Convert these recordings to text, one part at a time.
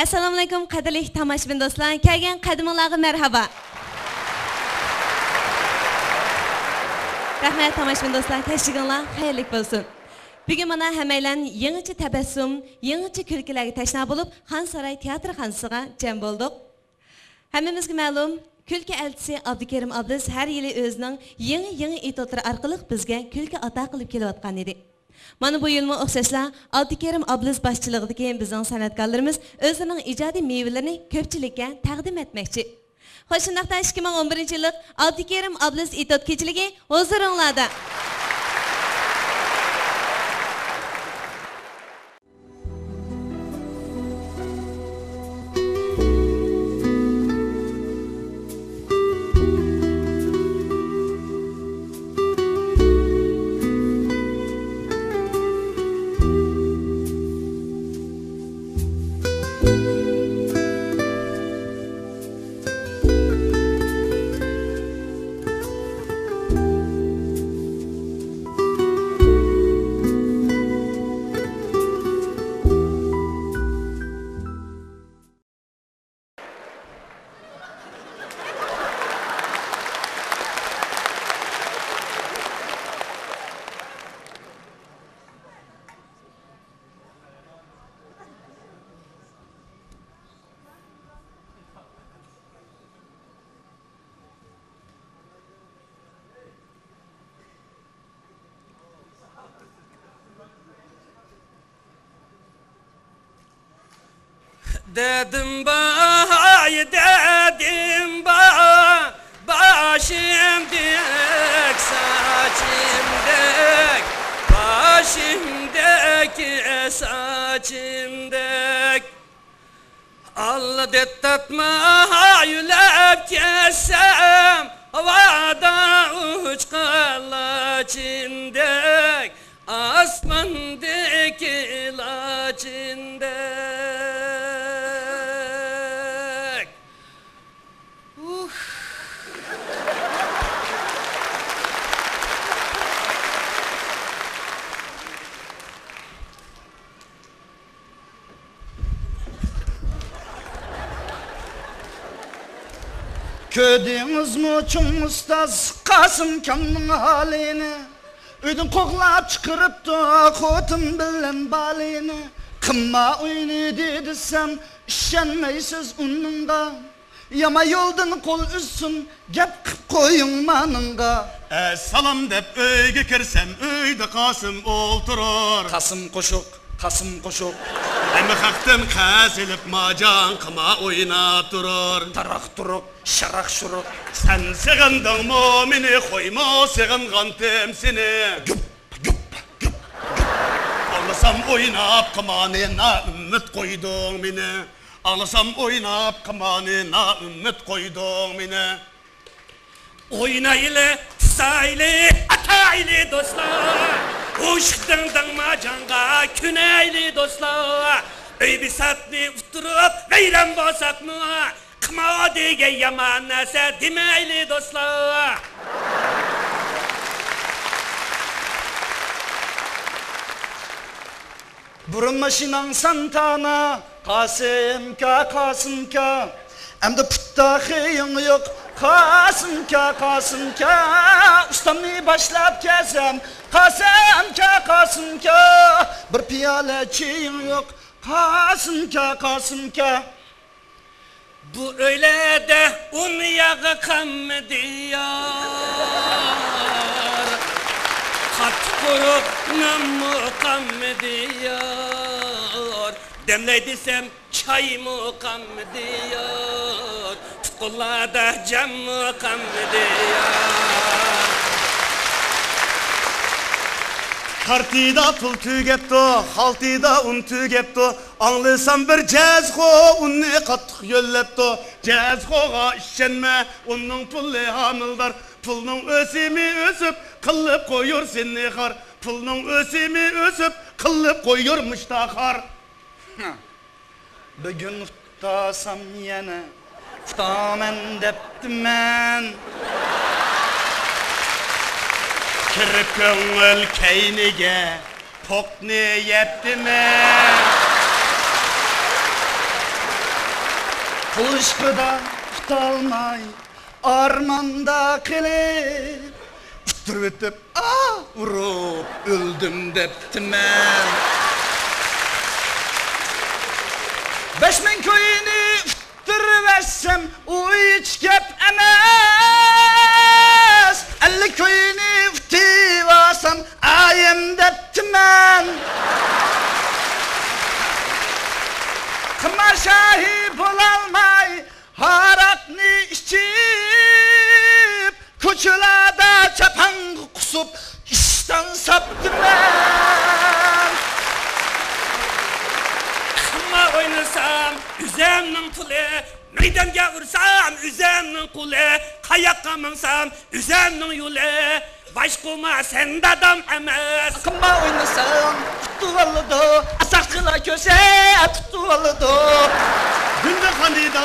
Assalamu alaykum qadrli tomoshabin do'stlar, kelgan qadimlarga marhaba. Rahmat tomoshabin do'stlar, tashrifinglar xayrli bo'lsin. Bugun mana hammalar yangicha tabassum, yangicha kulkilarga tashna bo'lib, Xonsaroy teatrxonasiga jam bo'ldik. Hammamizga ma'lum, kulki elchisi Abdukerim Abduz har yili o'zining yangi etotlari orqali bizga kulki ato qilib kelayotgan edi. Mana bu yilmi o'xshashlar Abdukerim Abduz boshchiligidagi bizning san'atkorlarimiz o'zining ijodiy mevalarini ko'pchilikka taqdim etmoqchi. Xo'sh, shundaqda 2011-yillik Abdukerim Abduz etot kechiligi huzuringlarda. Dedim bay, dedim bay, başım dek, saçım dek, başım dek, saçım dek. Allah dettatma yülep kessem, havada uç kalaçın dek, asmandaki laçın dek. Köydünüz mü çum ustaz Kasım Kam'ın halini? Ödün koklap çıkırıptı kotun bilen balini. Kımma oyunu dediysem işenmeysiz onunla. Yama yoldan kol üstün gep kıp koyun manınga. Salam dep öyge kirsem öyde Kasım olturur. Kasım koşuk, Kasım koşuk. Emi haktım kesilip macan kıma oynap durur. Tarak turuk, şarak şuruk. Sen sığındın mumini koyma sığıngan temsini. Güp, güp, güp. Ağlasam oynap kımanına ümmet koydun beni. Ağlasam oynap kımanına ümmet koydun beni. Oyna ile, tsa ile, ata ile dostlar. Uşkdın macanga, küneyli dostlar. Öy bir satni usturup, veyran bosak mı? Kıma dege yaman nese demeyli dostlar. Burun maşinan santana, Kasım ka. Hem de putta hıyın yok, Kasım ka. Ustamni başlap kesem, Kasım ka. Bir piyale çiğin yok, Kasım ka. Bu öyle de un yağı kam diyor. Kat kurup namı kam diyor. Demlediysem çay mı kam diyor. Tukullada cam mı kam diyor. Kartida pul tügepto, haltida un tügepto. Anlısam bir cezgo unni kattık yöllepto. Cezgoga işenme, onun pulli hamildar. Pulnun ösimi ösüp, kılıp koyur seni har. Pulnun ösimi ösüp, kılıp koyurmuş da har. Bugün tutasam yine, tutamen deptim ben. Kirip köngül keynige, pok niyetime. Pul ışkıda tutalmay armanda kılıp Üttürüp ötüp vurup öldüm deptim ben 5000 köyünü üttürüversem o hiç gep emez 50 köyünü üttüvarsam ayım deptim ben Kımar şahip olalmay harakni içip Kuçulada çapan kusup işten saptım ben Kımar oynasam üzemnin pulu Meydanga vursam üzemnin kulu Kayakka minsam üzemnin yolu Başkuma sende adam emez Kımar oynasam tutuvalıdı Asakçıla köse tutuvalıdı Günde kanida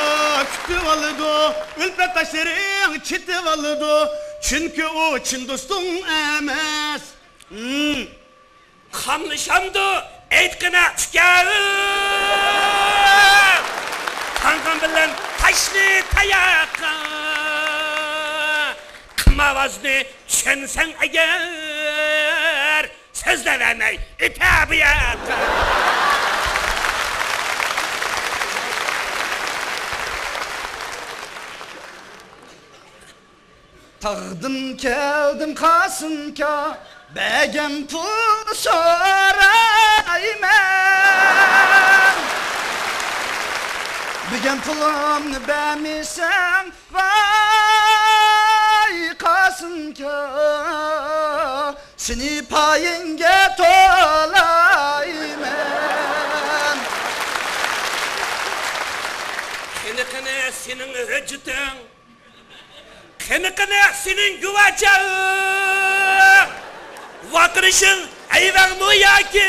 kütüp alıdı Ülpet taşların çitip alıdı Çünkü o çin dostun emez Kamlışamdı etkine tükerim Kankam bilen taşlı tayakka Kımavazını çensen eğer Sözle vermey itabiyata Tağdım keldim kasınka Begem pul sorayım ben Begem pulumnu beğenmişsen Vay kasınka Seni payınge tolayım ben Kene senin hücütün Kene senin güvacağın Vakırışın eyvan mı ya ki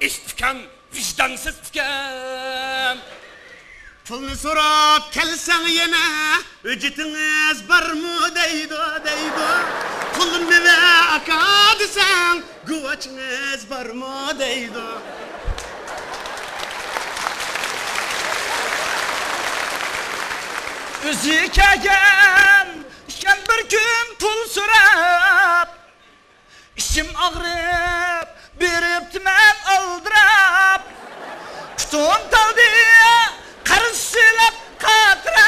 İstikam vicdansız fikam Pulunu sorup kelsen yine Ücretiniz var mı deydi Pulunu ve akadı sen Güvaçınız var mı deydi Üzükegen işken bir gün pul sürep İşim ağrıp birip men aldırap Tutum tal diye karışılap katrap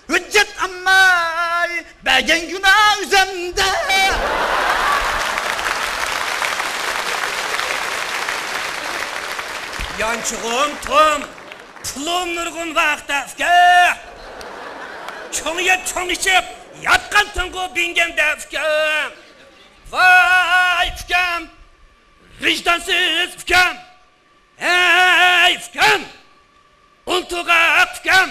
Hüccet ammay begen günah üzemde Yançığım tom Pulum nurgun vaxta fke Çoğu yet çoğu içip Yatkan tıngu bingende fke Vay fkem Vicdansız fkem Hey fkem Untuğa fkem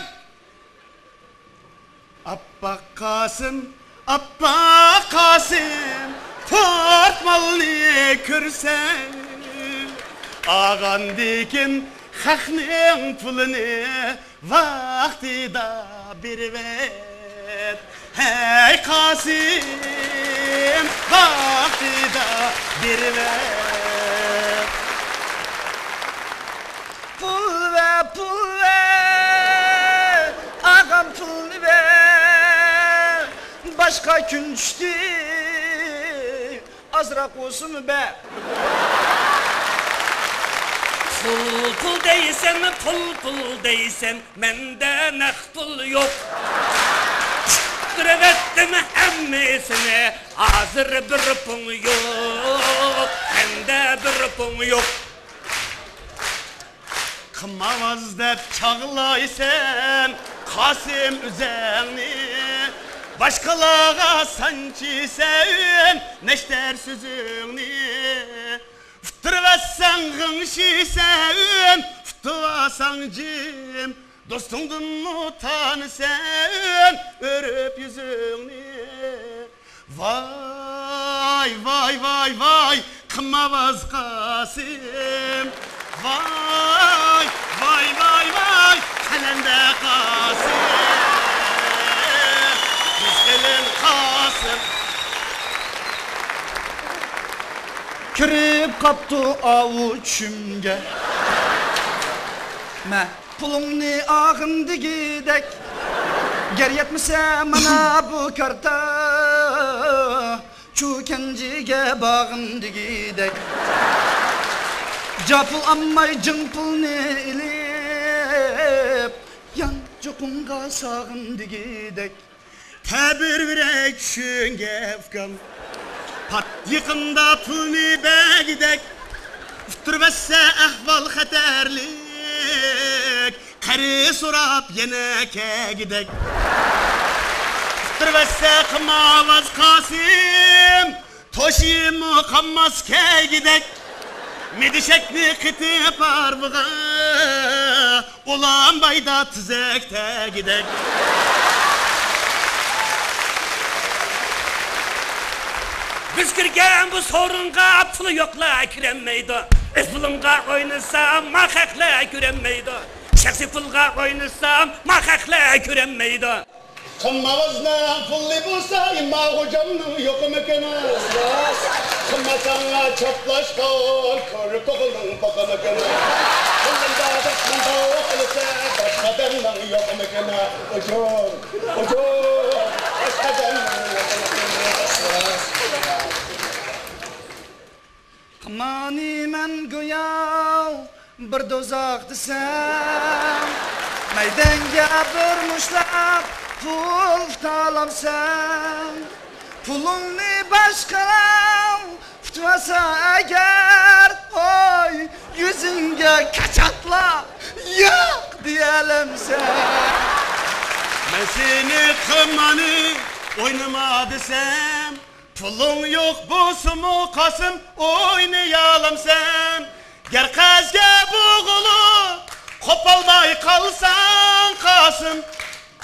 Abba Kasım Portmalını kürsen Ağan dikin Hakның pulunu vaktida bir ver Hey Kasım vaktida bir ver Pul ver Ağam pulunu ver Başka künçtü Azrak olsun be Pul değilsen pul değilsen Mende nek pul yok Kırıvettim hemmesine Hazır bir pul yok Mende bir pul yok Kımavaz dep çağlaysen Kasım üzerni Başkalığa sanki sen Neşter sözünü Fıttırıversen gınşı sen Fıttıvasan cim Dostundun utanı sen Örüp yüzünü Vay vay vay vay Kımavaz Kasım Vay vay vay vay Kalende Kasım Güzelim Kasım Kürüp kaptı avuçumga Me pulumni ağın digidek Ger yetmese bana bu karta Çukencige bağın digidek Capul ammay cımpulni ilip Yan cukunga sağın digidek Tabir verek şünge fkan Pat yıkında pulni begidek Üftürmezse ahval xaterlik Karı sorap yeneke gidek Üftürmezse kımavaz Kasim Toşimu kammaz ke gidek Medişekni kıtıp arvığa Ulan bayda tüzekte gidek Biz kirgen bu sorunga pulu yokla kirenmeydi. Pulunga oynasam makakla kürenmeydi. Şahsi pulga oynasam makakla kürenmeydi. Kımavazna pulli bulsa imma hocamның yok mekene Kımmasana çaplaş kol kör kokulun poka mekene Kımında bakmında okulsa başka demden yok mekene Oçor, başka demden yok mekene Mani men goyav bir dozaq desem Meydenge durmuşlar pul talamsam Pulumni başkalam tutmasa eğer Oy yüzünge kaçatla yok diyelim sen Ben seni kımmanı oynama desem Pulun yok bozumu Kasım oynayalım sen Ger kazge boğulu kopalmay kalsan Kasım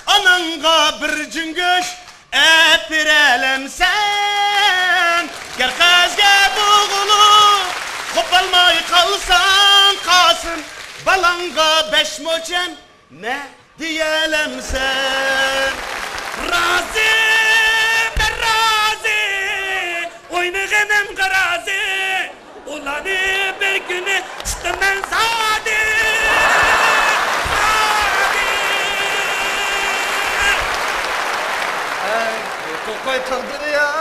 Ananga bir cüngüş epirelim sen Ger kazge boğulu kopalmay kalsan Kasım Balanga beş moçen ne diyelim sen Razı ben razı Oynağınım garazi Ulanı bir günü istemen zade Kokoy tıldır ya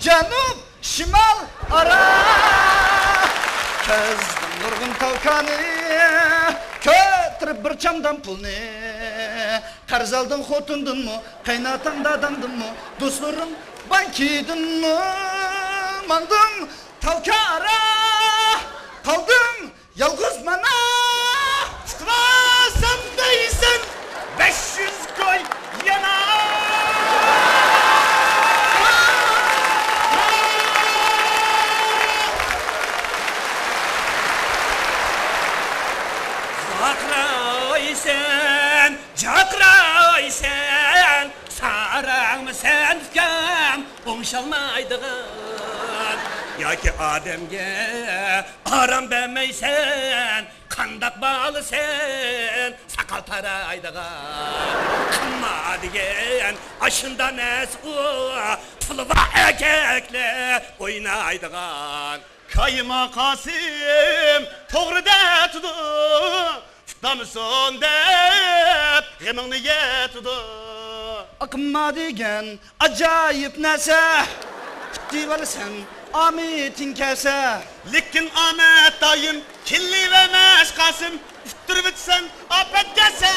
Canım şimal ara Kezdim nurgun tavkanı Kötürüp bir çamdan pulni Qarz aldın xotundun mu Qaynatan dadandın mu Dostlarım bankidin mu Mandın tavka ara Kaldım yalğız mana Tutmasam değilsen 500 koy yana Cakraysen Saran mı sen fkem Onşalmaydığın Ya ki Ademge aram demeysen Kandak bağlı sen Sakal taraydığın Kımma diyen aşından es o Tılıva erkekle oynaydığın Kayma Kasım Toğru da tudu Tutamısın dep Gımını ye tudu Akımma degen acayip nese Divar sen Ahmet'in kese Likin Ahmet dayım Killi ve meş Kasım Üftür bitsen Afet gelse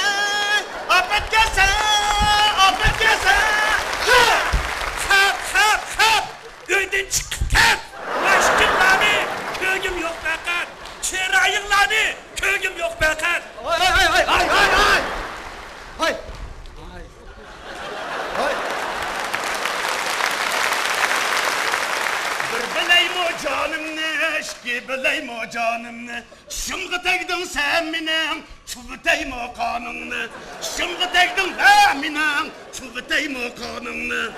Afet gelse Afet gelse Hap Öydün çık hap Başkınlarını Köyüm yok bakar Çerayınlarını Köyüm yok bakar Ay Bir bileyim o canımını Eşki bileyim o canımını Şımgı tegdin sen minen Çubutayım o kanını Şımgı tegdin ben minen Çubutayım o kanını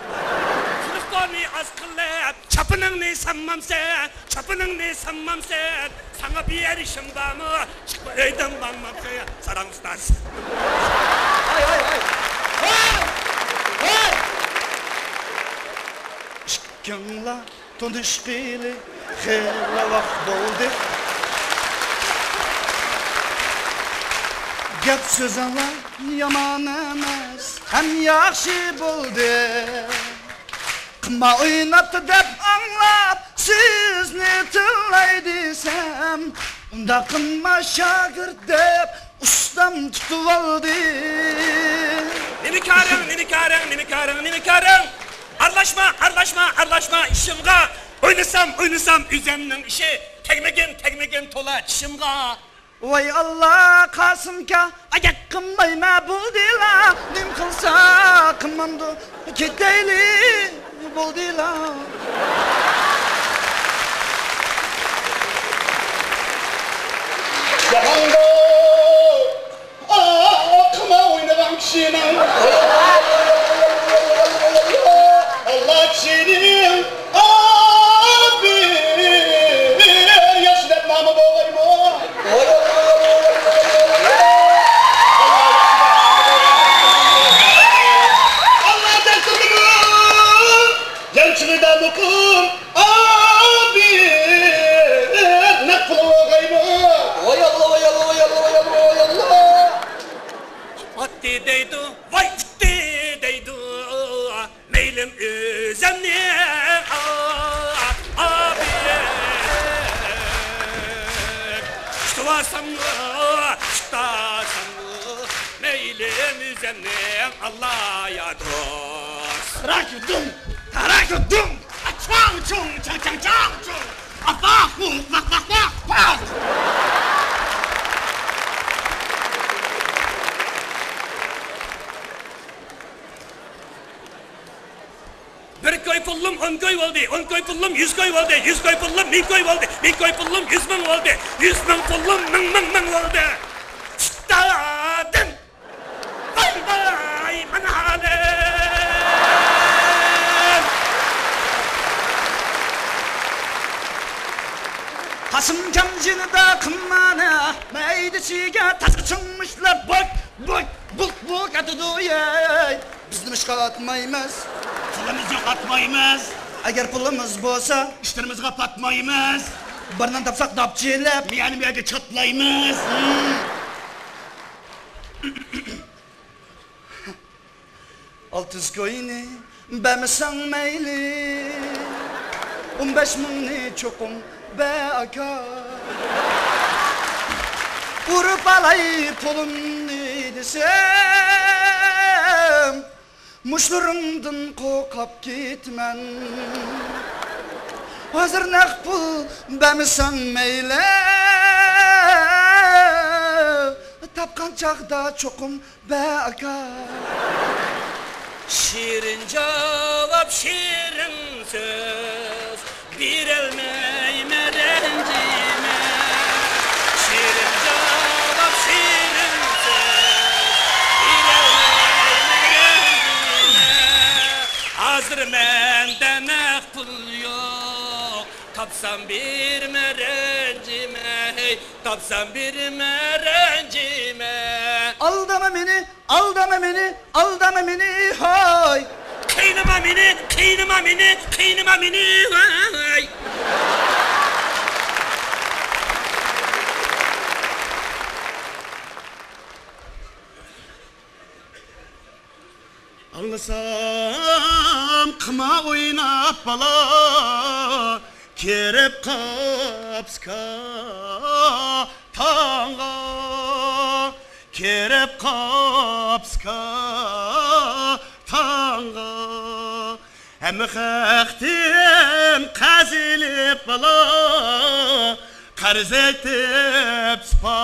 Kılıklarını askılayıp Çapınını sanmam sen Çapınını sanmam sen Sana bir erişim var mı Çıkma öyden bakmam sen Saran ustaz Şıkkınla Tonuşkili Xeyla vakt boldu Gap sözüңler yaman emas, hem yaxşı buldu. Qıma oynaptı dep anlap, sizni tillay desem, unda qınma şagird dep ustam tutup aldı. Nimi karın. Arlaşma işimga. Oynasam üzemnin işi. Tegmegin tola çişimga. Vay Allah Kasımka ayak qınmayma buldila. Nim qılsa qınmandı keteyli buldila. Jahanda qıma oynagan kişinin Allah kişinin bir yaşlı namı boğayım. Allah destekimi gençliğden okum ne kulu boğayım. Vay Allah. Atti deydu, vay itti deydu. Meylim üzemni abi. Ştuvasan mı? Meylim üzemni Allah'a dost. Rakudum. Çang. Bak. Bir koy pullum 10 koy oldu, 10 koy pullum 100 koy oldu, 100 koy pullum 1000 koy oldu, 1000 koy pullum 100 bin oldu, 100 bin pullum 1000 oldu. Stadım. Vay bana halim. Kasım camcını da kımmana meydiciga taşı çıkmışlar buk atıdı yey. Bizim işgal atmayımız. Pulumuz yok atmayımız. Eğer pulumuz bolsa İşlerimizi kapatmayımız. barından tapsak dapçılap. Miyani çatlayımız. 600 koyunu bemesen meyli 15 mingni çokum be aka. Vurup alay pulumni desem muşlarımdın kokap gitmen. Hazır nek pul bemesen meyle tapkan çağda çokum be aka. Şirin cevap şirin söz bir elmeyme rencime. Şirin cevap şirin söz bir elmeyme rencime. Hazır menden pul yok tapsam bir merencime. Hey tapsam bir merencime. Aldama beni hay. Kıynıma mini vay. Anlasam kıma oynap bala kerep kapska tanga kerep kapska tanga hem xəxtim qazilip bala qarz etib spa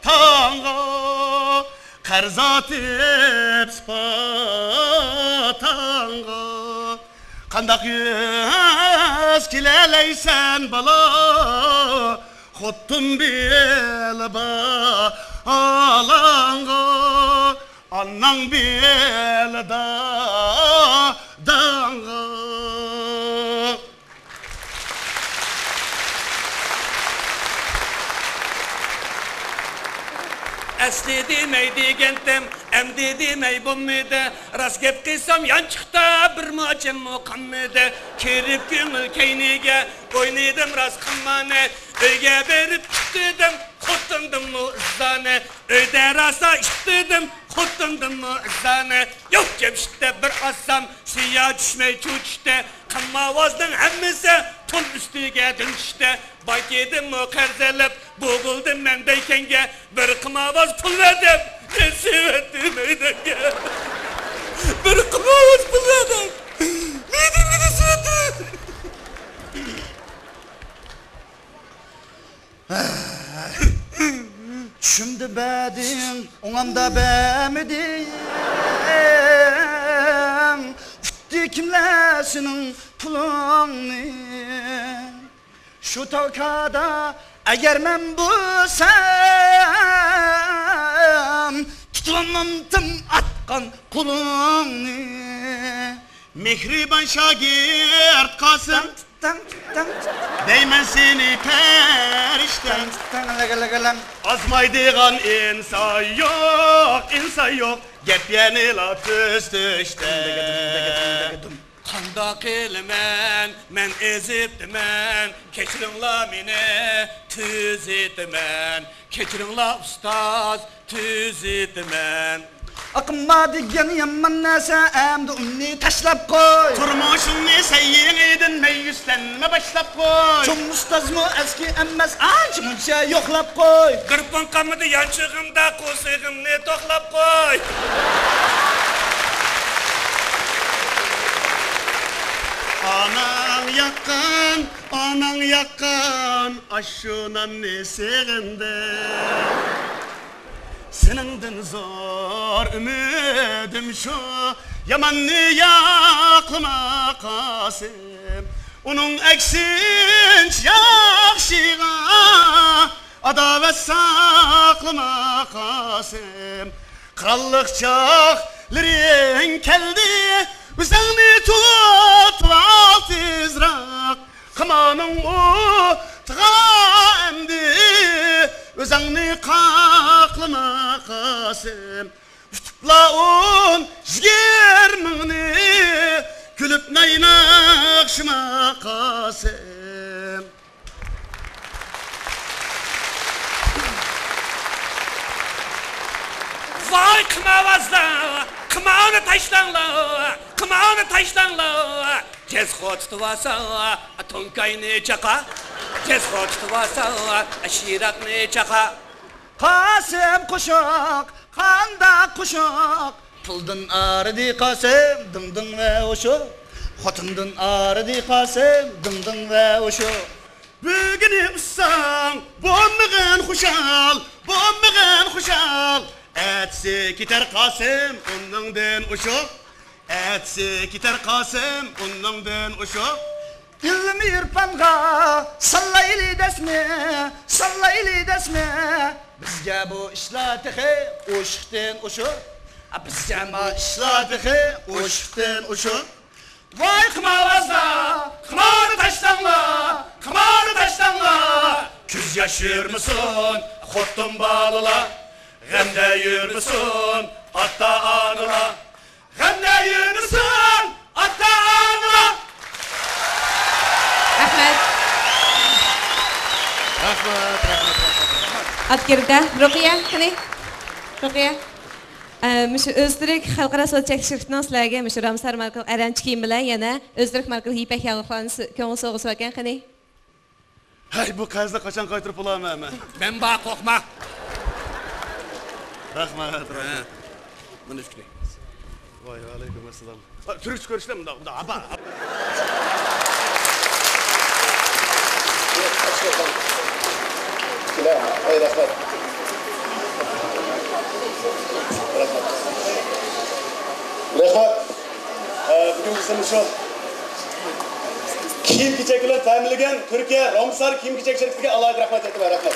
tanga qarzatib spa tanga qandaq yüz kileleysen bala xottum belba alanga annan belda danga. Asli demey degendim, emdi demey bulmaydı. Rast gep kıysam yan çıktı bir maçım mukammede. Kerip gönül keynige, oynaydım rast kımmane. Öyge berip çıktıydım, kut Xotindim mı ızzane, öyde rasa işledim, xotindim mı ızzane. Yok cemşitte bir assam, suya düşmey çuçte, qanmavazning hammasi tun üstüge dünçte. Bak yedim mi qarzelip, boğuldum men beykenge, bir qımavaz pul verdim, ben sevettim öydenge. Bir qımavaz pul verdim, neydim bir de sevettim. Şimdi bedin, onamda bemedin. Utti kimlesinin pulunu. Şu tavkada eğer ben bulsam, tutulamamdım atkan kulunu. Mehriban şagird Kasım, deymen seni perişten. Azmaydigan insan yok, gep yenila püstüşten. Qandaq elmen, men ezibdimen, kechiringlar meni, tuz etimen. Kechiringlar ustoz, tuz etimen. Akımma diyen yaman nese emdi ünni taşlap koy. Turmuşunu sayyin edin, meyyüslenme başlap koy. Çum ustaz mı eski emmez anç munça yoklap koy. Qırpın qamıdı yançığımda, qo'sig'imni to'qlab qo'y. Anan yakkan, aşunan ne seğinde. Senindin zor ümidim şu, yamanını yaklıma Kasım. Onun eksinç yakşığa, adavet saklıma Kasım. Krallık çağların keldi, bizden tut val tizrak. Kamanın o tığa-emdi, özangni qaklama Kasım. Tutupla on jigirmini, külüp naynaqşıma Kasım. Vay qımavazlar, qımavni taşlanlar. Tez xo'tuvasa, tonkayni chaqa. Tez xo'tuvasa, shirakni chaqa. Kasım kuşak, kanda kuşak. Pıldın ağrıdı Kasım, dımdın ve oşu. Xotindin ağrıdı Kasım, dımdın ve oşu. Bugün ussang, bommag'an xushal. Etsi gitar Kasım, ondan oşu. Etsi gitar Kasım, ondan oşu. İlmi irfanga, sallayli desme. Bizge bu işlatığı, uşukten uşu. Bizge bu işlatığı, uşukten uşu. Vay qımavazlar, qımavni taşlanlar. Küz yaşır mısın, xotin balılar? G'amda yurmisin, ota onalar. G'amda yurmisin, ota onalar. Rahmat. Atgirda, Ruqiya, qani? Ruqiya. Müş Öztürk Xalqaro Sot Çekişirtinin sizlarga müş Ramsar markal aranchi kiyim bilan yana Öztürk markal ipak yog'larni ko'ngil so'g'isi ekan, qani? Hay bu qarzda qachon qaytirib olaman men? Men ba qo'rqma. Rahmat. Buni fikri. Voy, alaykum assalom. Turk ko'rishlar bunda, aba. Rahmat. Bugün bizim şu kiyim-kechak bilan ta'minlagan Turkiya Ramsar kiyim-kechak shirkatiga alohida rahmat aytaman. Rahmat.